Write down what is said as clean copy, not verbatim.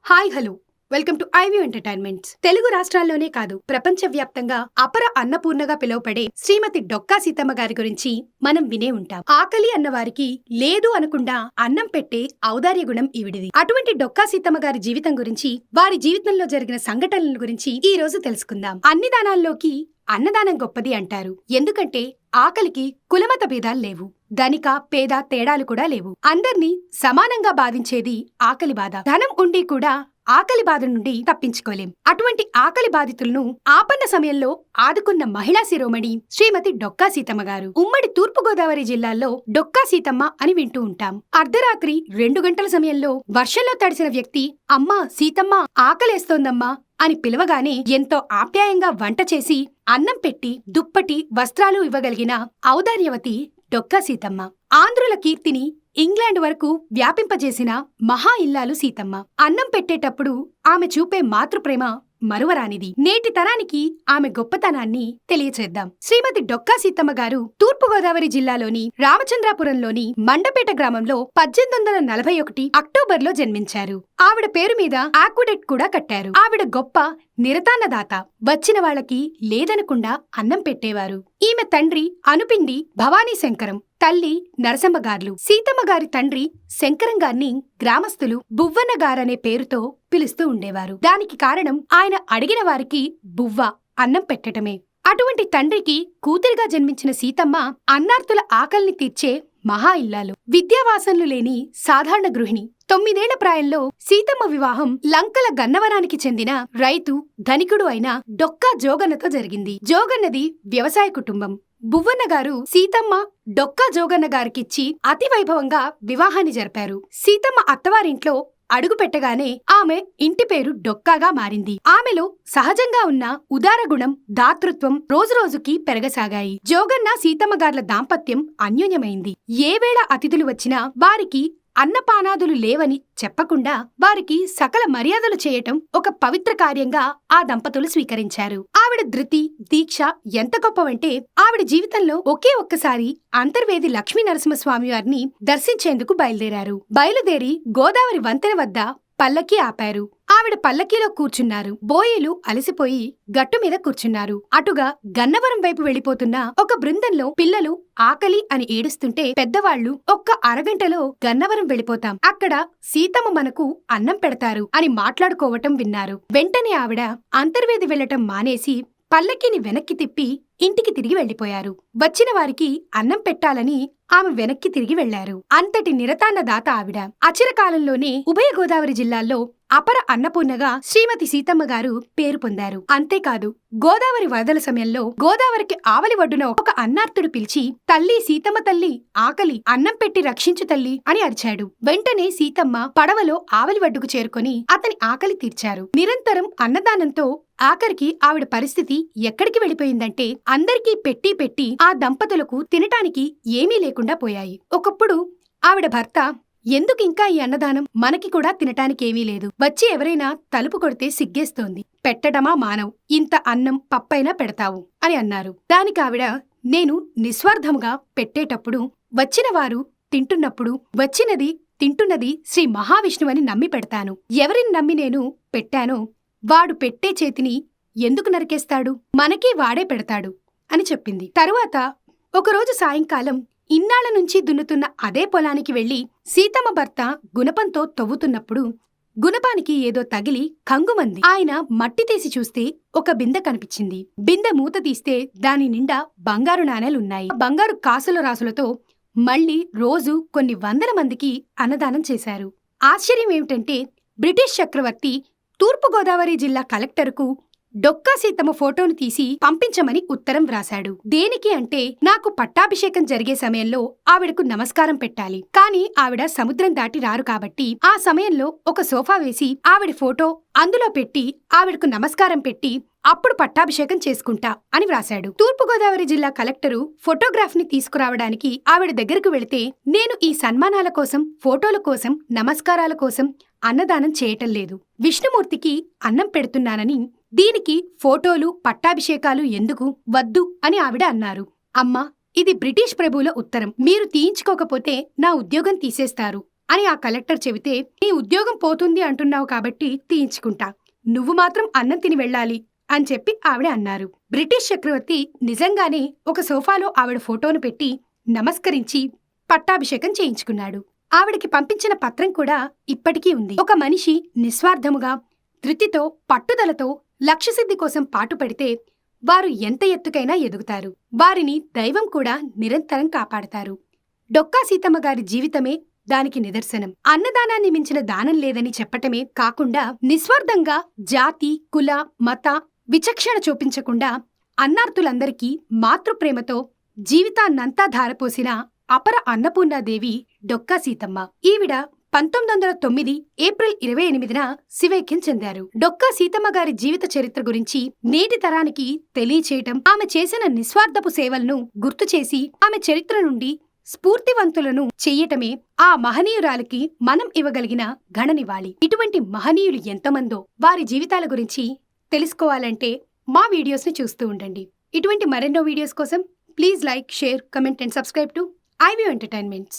Hi hello welcome to iView Entertainments. Telugu రాష్ట్రాల్లోనే కాదు ప్రపంచవ్యాప్తంగా అపర అన్నపూర్ణగా పిలువబడే శ్రీమతి డొక్కా సీతమ్మ గారి గురించి మనం వినే ఉంటాం. ఆకలి అన్నవారికి లేదు అనకుండా అన్నం పెట్టే ఔదార్య గుణం ఈవిడిది. అటువంటి డొక్కా సీతమ్మ గారి జీవితం గురించి, వారి జీవితంలో జరిగిన సంఘటనల గురించి ఈ రోజు తెలుసుకుందాం. అన్ని దానాల్లోకి అన్నదానం గొప్పది అంటారు. ఎందుకంటే ఆకలికి కులమత భేదాలు లేవు, ధనిక పేద తేడాలు కూడా లేవు. అందర్నీ సమానంగా బాధించేది ఆకలి బాధ. ధనం ఉండి కూడా ఆకలి బాధ నుండి తప్పించుకోలేం. అటువంటి ఆకలి బాధితులను ఆపన్న సమయంలో ఆదుకున్న మహిళా శిరోమణి శ్రీమతి డొక్కా సీతమ్మ గారు. ఉమ్మడి తూర్పుగోదావరి జిల్లాలో డొక్కా సీతమ్మ అని వింటూ ఉంటాం. అర్ధరాత్రి 2 గంటల సమయంలో వర్షంలో తడిసిన వ్యక్తి అమ్మా సీతమ్మ ఆకలేస్తోందమ్మా అని పిలవగానే ఎంతో ఆప్యాయంగా వంట చేసి అన్నం పెట్టి దుప్పటి వస్త్రాలు ఇవ్వగలిగిన ఔదార్యవతి డొక్కా సీతమ్మ. ఆంధ్రుల కీర్తిని ఇంగ్లాండ్ వరకు వ్యాపింపజేసిన మహా ఇల్లాలు సీతమ్మ. అన్నం పెట్టేటప్పుడు ఆమె చూపే మాతృప్రేమ మరువరానిది. నేటి తరానికి ఆమె గొప్పతనాన్ని తెలియచేద్దాం. శ్రీమతి డొక్కా సీతమ్మ గారు తూర్పుగోదావరి జిల్లాలోని రామచంద్రాపురంలోని మండపేట గ్రామంలో 1841 అక్టోబర్లో జన్మించారు. ఆవిడ పేరు మీద ఆక్విడక్ట్ కూడా కట్టారు. ఆవిడ గొప్ప నిరతాన్నదాత. వచ్చిన వాళ్ళకి లేదనకుండా అన్నం పెట్టేవారు. ఈమె తండ్రి అనుపిండి భవానీ శంకరం, తల్లి నరసమ్మగార్లు. సీతమ్మ గారి తండ్రి శంకరం గారిని గ్రామస్తులు బువ్వన్నగారనే పేరుతో పిలుస్తూ ఉండేవారు. దానికి కారణం ఆయన అడిగిన వారికి బువ్వ అన్నం పెట్టటమే. అటువంటి తండ్రికి కూతురిగా జన్మించిన సీతమ్మ అన్నార్తుల ఆకలిని తీర్చే మహా ఇల్లాలు. విద్యావాసనలు లేని సాధారణ గృహిణి. 9 ఏళ్ల ప్రాయంలో సీతమ్మ వివాహం లంకల గన్నవరానికి చెందిన రైతు ధనికుడు అయిన డొక్కా జోగన్నతో జరిగింది. జోగన్నది వ్యవసాయ కుటుంబం. బువ్వన్నగారు సీతమ్మ డొక్కా జోగన్న గారికిచ్చి అతి వైభవంగా వివాహాన్ని జరిపారు. సీతమ్మ అత్తవారింట్లో అడుగు పెట్టగానే ఆమె ఇంటి పేరు డొక్కాగా మారింది. ఆమెలో సహజంగా ఉన్న ఉదారగుణం, దాతృత్వం రోజురోజుకి పెరగసాగాయి. జోగన్న సీతమ్మగార్ల దాంపత్యం అన్యోన్యమైంది. ఏ వేళ అతిథులు వచ్చినా వారికి అన్నపానాదులు లేవని చెప్పకుండా వారికి సకల మర్యాదలు చేయటం ఒక పవిత్ర కార్యంగా ఆ దంపతులు స్వీకరించారు. ఆవిడ ధృతి, దీక్ష ఎంత గొప్పవంటే ఆవిడ జీవితంలో ఒకే ఒక్కసారి అంతర్వేది లక్ష్మీ నరసింహస్వామి వారిని దర్శించేందుకు బయలుదేరి గోదావరి వంతెన వద్ద పల్లకీ ఆపారు. ఆవిడ పల్లకీలో కూర్చున్నారు. బోయిలు అలసిపోయి గట్టు మీద కూర్చున్నారు. అటుగా గన్నవరం వైపు వెళ్లిపోతున్న ఒక బృందంలో పిల్లలు ఆకలి అని ఏడుస్తుంటే పెద్దవాళ్లు ఒక్క అరగంటలో గన్నవరం వెళ్ళిపోతాం, అక్కడ సీతమ్మ మనకు అన్నం పెడతారు అని మాట్లాడుకోవటం విన్నారు. వెంటనే ఆవిడ అంతర్వేది వెళ్లటం మానేసి పల్లకీని వెనక్కి తిప్పి ఇంటికి తిరిగి వెళ్లిపోయారు. వచ్చిన వారికి అన్నం పెట్టాలని ఆమె వెనక్కి తిరిగి వెళ్లారు. అంతటి నిరతాన్న దాత ఆవిడ. అచిరకాలంలోనే ఉభయ గోదావరి జిల్లాల్లో అపర అన్నపూర్ణగా శ్రీమతి సీతమ్మ గారు పేరు పొందారు. అంతేకాదు, గోదావరి వరదల సమయంలో గోదావరికి ఆవలి ఒడ్డున ఒక అన్నార్తుడు పిలిచి తల్లి సీతమ్మ తల్లి ఆకలి, అన్నం పెట్టి రక్షించు తల్లి అని అరిచాడు. వెంటనే సీతమ్మ పడవలో ఆవలి ఒడ్డుకు చేరుకొని అతని ఆకలి తీర్చారు. నిరంతరం అన్నదానంతో ఆఖరికి ఆవిడ పరిస్థితి ఎక్కడికి వెళ్లిపోయిందంటే అందరికీ పెట్టి పెట్టి ఆ దంపతులకు తినటానికి ఏమీ లేకుండా పోయాయి. ఒకప్పుడు ఆవిడ భర్త, ఎందుకింకా ఈ అన్నదానం, మనకి కూడా తినటానికేమీ లేదు, వచ్చి ఎవరైనా తలుపు కొడితే సిగ్గేస్తోంది, పెట్టడమా మానవ్, ఇంత అన్నం పప్పైనా పెడతావు అని అన్నారు. దానికి ఆవిడ, నేను నిస్వార్థముగా పెట్టేటప్పుడు వచ్చిన వారు తింటున్నప్పుడు వచ్చినది తింటున్నది శ్రీ మహావిష్ణువని నమ్మి పెడతాను. ఎవరిని నమ్మి నేను పెట్టానో వాడు పెట్టే చేతిని ఎందుకు నరికేస్తాడు, మనకీ వాడే పెడతాడు అని చెప్పింది. తరువాత ఒకరోజు సాయంకాలం ఇన్నాళ్ల నుంచి దున్నుతున్న అదే పొలానికి వెళ్లి సీతమ్మ భర్త గుణపంతో తవ్వుతున్నప్పుడు గుణపానికి ఏదో తగిలి కంగుమంది. ఆయన మట్టి తీసి చూస్తే ఒక బిందె కనిపించింది. బిందె మూత తీస్తే దాని నిండా బంగారు నాణేలున్నాయి. బంగారు కాసుల రాసులతో మళ్లీ రోజు కొన్ని వందల మందికి అన్నదానం చేశారు. ఆశ్చర్యం ఏమిటంటే బ్రిటిష్ చక్రవర్తి తూర్పుగోదావరి జిల్లా కలెక్టరుకు డొక్కా సీతమ్మ ఫోటోను తీసి పంపించమని ఉత్తరం వ్రాశాడు. దేనికి అంటే, నాకు పట్టాభిషేకం జరిగే సమయంలో ఆవిడకు నమస్కారం పెట్టాలి, కాని ఆవిడ సముద్రం దాటి రారు కాబట్టి ఆ సమయంలో ఒక సోఫా వేసి ఆవిడ ఫోటో అందులో పెట్టి ఆవిడకు నమస్కారం పెట్టి అప్పుడు పట్టాభిషేకం చేసుకుంటా అని వ్రాశాడు. తూర్పుగోదావరి జిల్లా కలెక్టరు ఫోటోగ్రాఫ్ ని తీసుకురావడానికి ఆవిడ దగ్గరకు వెళితే, నేను ఈ సన్మానాల కోసం, ఫోటోల కోసం, నమస్కారాల కోసం అన్నదానం చేయటం లేదు, విష్ణుమూర్తికి అన్నం పెడుతున్నానని, దీనికి ఫోటోలు పట్టాభిషేకాలు ఎందుకు, వద్దు అని ఆవిడ అన్నారు. అమ్మా, ఇది బ్రిటిష్ ప్రభువుల ఉత్తరం, మీరు తీయించుకోకపోతే నా ఉద్యోగం తీసేస్తారు అని ఆ కలెక్టర్ చెబితే, నీ ఉద్యోగం పోతుంది అంటున్నావు కాబట్టి తీయించుకుంటా, నువ్వు మాత్రం అన్నం తిని వెళ్ళాలి అని చెప్పి ఆవిడ అన్నారు. బ్రిటిష్ చక్రవర్తి నిజంగానే ఒక సోఫాలో ఆవిడ ఫోటోను పెట్టి నమస్కరించి పట్టాభిషేకం చేయించుకున్నాడు. ఆవిడకి పంపించిన పత్రం కూడా ఇప్పటికీ ఉంది. ఒక మనిషి నిస్వార్థముగా, ధృతితో, పట్టుదలతో లక్ష్యసిద్ధి కోసం పాటుపడితే వారు ఎంత ఎత్తుకైనా ఎదుగుతారు. వారిని దైవం కూడా నిరంతరం కాపాడతారు. డొక్కా సీతమ్మ గారి జీవితమే దానికి నిదర్శనం. అన్నదానాన్ని మించిన దానం లేదని చెప్పటమే కాకుండా నిస్వార్థంగా జాతి, కుల, మత విచక్షణ చూపించకుండా అన్నార్తులందరికీ మాతృప్రేమతో జీవితాన్నంతా ధారపోసిన అపర అన్నపూర్ణాదేవి డొక్కా సీతమ్మ. ఈవిడ 1909 ఏప్రిల్ 28న శివైక్యం చెందారు. డొక్కా సీతమ్మ గారి జీవిత చరిత్ర గురించి నేటి తరానికి తెలియచేయటం, ఆమె చేసిన నిస్వార్థపు సేవలను గుర్తుచేసి ఆమె చరిత్ర నుండి స్ఫూర్తివంతులను చెయ్యటమే ఆ మహనీయురాలికి మనం ఇవ్వగలిగిన ఘననివాళి. ఇటువంటి మహనీయులు ఎంతమందో వారి జీవితాల గురించి తెలుసుకోవాలంటే మా వీడియోస్ని చూస్తూ ఉండండి. ఇటువంటి మరెన్నో వీడియోస్ కోసం please like, share, comment and subscribe to iView entertainments.